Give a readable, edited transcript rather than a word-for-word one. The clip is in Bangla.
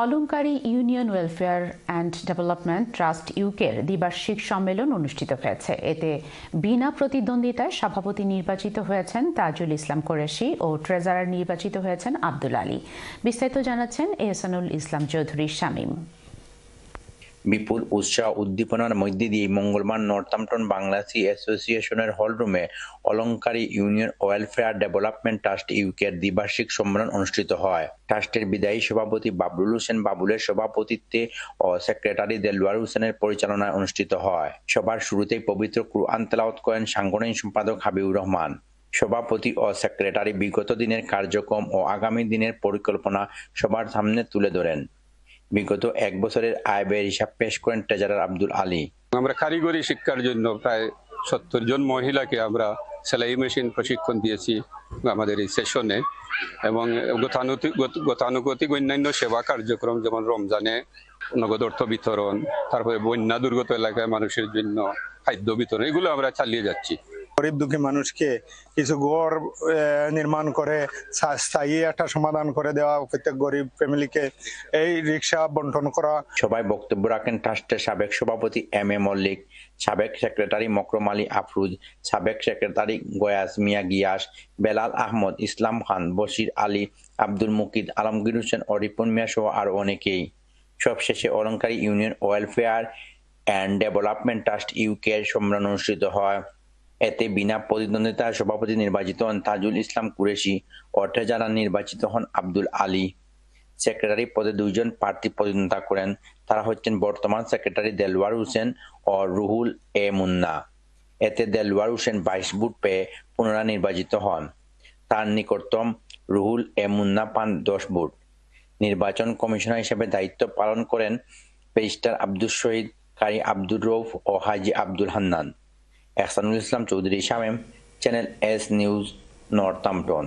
অলংকারী Union Welfare and Development Trust ইউকের দ্বিবার্ষিক সম্মেলন অনুষ্ঠিত হয়েছে। এতে বিনা প্রতিদ্বন্দ্বিতায় সভাপতি নির্বাচিত হয়েছেন তাজুল ইসলাম কুরেশি ও ট্রেজারার নির্বাচিত হয়েছেন আব্দুল আলী। বিস্তারিত জানাচ্ছেন এহসানুল ইসলাম চৌধুরী শামীম। বিপুল উৎসাহ উদ্দীপনার মধ্যে দিয়ে মঙ্গলবার নর্থাম্পটন বাংলাদেশি অ্যাসোসিয়েশনের হলরুমে অলংকারী ইউনিয়ন ওয়েলফেয়ার ডেভেলপমেন্ট ট্রাস্ট ইউকের দ্বিবার্ষিক সম্মেলন অনুষ্ঠিত হয়। ট্রাস্টের বিদায়ী সভাপতি বাবলুল হোসেন বাবুলের সভাপতিত্বে ও সেক্রেটারি দেলোয়ার হোসেনের পরিচালনায় অনুষ্ঠিত হয়। সবার শুরুতেই পবিত্র কুরআন তেলাওয়াত করেন সাংগঠনিক সম্পাদক হাবিবুর রহমান। সভাপতি ও সেক্রেটারি বিগত দিনের কার্যক্রম ও আগামী দিনের পরিকল্পনা সবার সামনে তুলে ধরেন। বিগত এক বছরের আয় ব্যয়ের হিসাব পেশ করেন ট্রেজারার আব্দুল আলী। আমরা কারিগরি শিক্ষার জন্য প্রায় 70 জন মহিলাকে আমরা সেলাই মেশিন প্রশিক্ষণ দিয়েছি আমাদের এই সেশনে, এবং গতানুগতিক অন্যান্য সেবা কার্যক্রম যেমন রমজানে নগদ অর্থ বিতরণ, তারপরে বন্যা দুর্গত এলাকায় মানুষের জন্য খাদ্য বিতরণ, এগুলো আমরা চালিয়ে যাচ্ছি। গরিব দুঃখী মানুষকে কিছু ঘর নির্মাণ করে স্থায়ী একটা সমাধান করে দেওয়া, প্রত্যেক গরিব ফ্যামিলিকে এই রিক্সা বন্টন করা। সবাই বক্তব্য রাখেন ট্রাস্টের সাবেক সভাপতি এম এ মল্লিক, সাবেক সেক্রেটারি মকরম আলী আফরুজ, সাবেক সেক্রেটারি গয়াস মিয়া গিয়াস, বেলাল আহমদ, ইসলাম খান, বশির আলী, আব্দুল মুকিদ, আলমগীর হোসেন ও রিপন মিয়া সহ আরো অনেকেই। সবশেষে Alankari Union Welfare and Development Trust ইউকের সম্মেলন অনুষ্ঠিত হয়। এতে বিনা প্রতিদ্বন্দ্বিতায় সভাপতি নির্বাচিত হন তাজুল ইসলাম কুরেশি ও ট্রেজারার নির্বাচিত হন আব্দুল আলী। সেক্রেটারি পদে 2 জন প্রার্থী প্রতিদ্বন্দ্বিতা করেন। তারা হচ্ছেন বর্তমান সেক্রেটারি দেলোয়ার হোসেন ও রুহুল এ মুন্না। এতে দেলোয়ার হোসেন 22 ভোট পেয়ে পুনরায় নির্বাচিত হন। তার নিকটতম রুহুল এ মুন্না পান 10 ভোট। নির্বাচন কমিশনার হিসেবে দায়িত্ব পালন করেন ব্যারিস্টার আব্দুল শহীদ, কারি আব্দুর রউফ ও হাজি Abdul Hannan. Ehsanul Islam Chowdhury Shamim, Channel S News, Northampton.